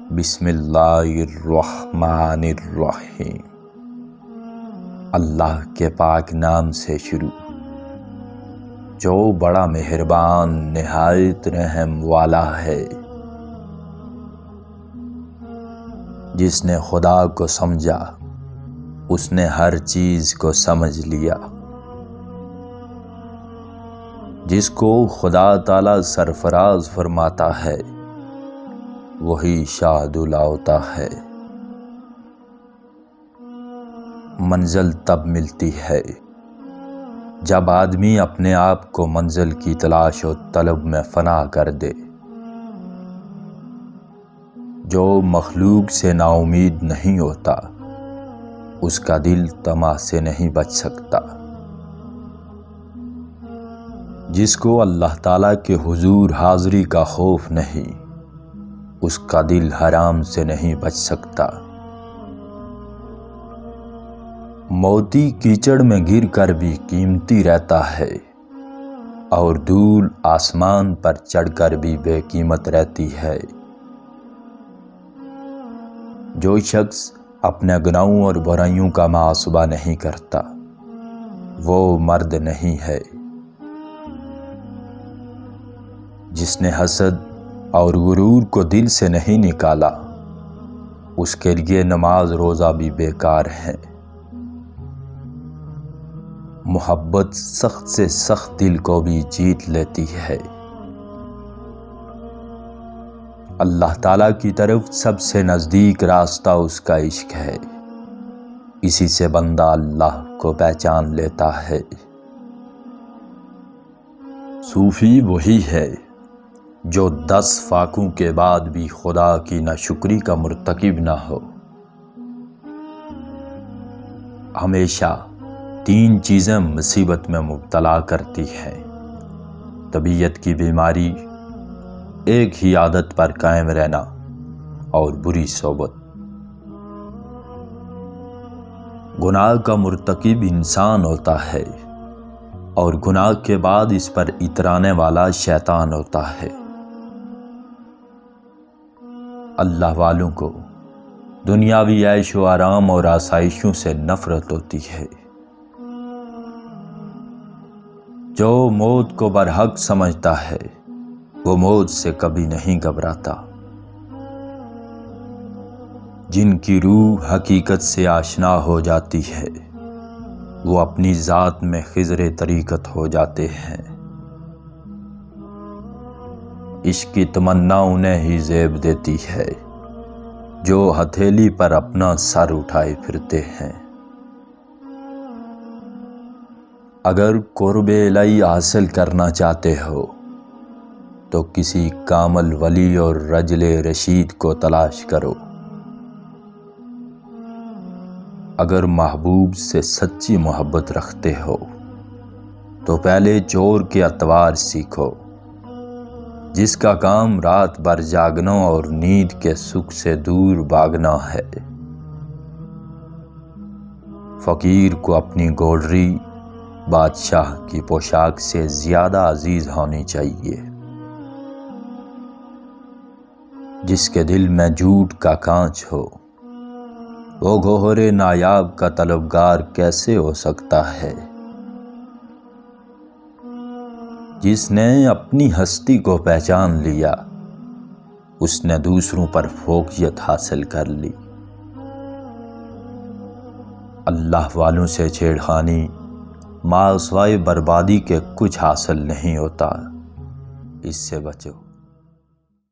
بسم اللہ الرحمن الرحیم۔ اللہ کے پاک نام سے شروع، جو بڑا مہربان نہایت رحم والا ہے۔ جس نے خدا کو سمجھا اس نے ہر چیز کو سمجھ لیا۔ جس کو خدا تعالی سرفراز فرماتا ہے وہی شاہ دلاؤتا ہے۔ منزل تب ملتی ہے جب آدمی اپنے آپ کو منزل کی تلاش و طلب میں فنا کر دے۔ جو مخلوق سے نا امید نہیں ہوتا اس کا دل طمع سے نہیں بچ سکتا۔ جس کو اللہ تعالیٰ کے حضور حاضری کا خوف نہیں اس کا دل حرام سے نہیں بچ سکتا۔ موتی کیچڑ میں گر کر بھی قیمتی رہتا ہے اور دھول آسمان پر چڑھ کر بھی بے قیمت رہتی ہے۔ جو شخص اپنے گناہوں اور برائیوں کا محاسبہ نہیں کرتا وہ مرد نہیں ہے۔ جس نے حسد اور غرور کو دل سے نہیں نکالا اس کے لیے نماز روزہ بھی بیکار ہے۔ محبت سخت سے سخت دل کو بھی جیت لیتی ہے۔ اللہ تعالیٰ کی طرف سب سے نزدیک راستہ اس کا عشق ہے، اسی سے بندہ اللہ کو پہچان لیتا ہے۔ صوفی وہی ہے جو 10 فاقوں کے بعد بھی خدا کی ناشکری کا مرتکب نہ ہو۔ ہمیشہ 3 چیزیں مصیبت میں مبتلا کرتی ہیں: طبیعت کی بیماری، ایک ہی عادت پر قائم رہنا اور بری صحبت۔ گناہ کا مرتکب انسان ہوتا ہے اور گناہ کے بعد اس پر اترانے والا شیطان ہوتا ہے۔ اللہ والوں کو دنیاوی عیش و آرام اور آسائشوں سے نفرت ہوتی ہے۔ جو موت کو برحق سمجھتا ہے وہ موت سے کبھی نہیں گھبراتا۔ جن کی روح حقیقت سے آشنا ہو جاتی ہے وہ اپنی ذات میں خضر طریقت ہو جاتے ہیں۔ عشق کی تمنا انہیں ہی زیب دیتی ہے جو ہتھیلی پر اپنا سر اٹھائے پھرتے ہیں۔ اگر قرب الہی حاصل کرنا چاہتے ہو تو کسی کامل ولی اور رجل رشید کو تلاش کرو۔ اگر محبوب سے سچی محبت رکھتے ہو تو پہلے چور کے اطوار سیکھو، جس کا کام رات بھر جاگنا اور نیند کے سکھ سے دور بھاگنا ہے۔ فقیر کو اپنی گوڑری بادشاہ کی پوشاک سے زیادہ عزیز ہونی چاہیے۔ جس کے دل میں جھوٹ کا کانچ ہو وہ گوہر نایاب کا طلبگار کیسے ہو سکتا ہے؟ جس نے اپنی ہستی کو پہچان لیا اس نے دوسروں پر فوقیت حاصل کر لی۔ اللہ والوں سے چھیڑخانی ماسوائے بربادی کے کچھ حاصل نہیں ہوتا، اس سے بچو۔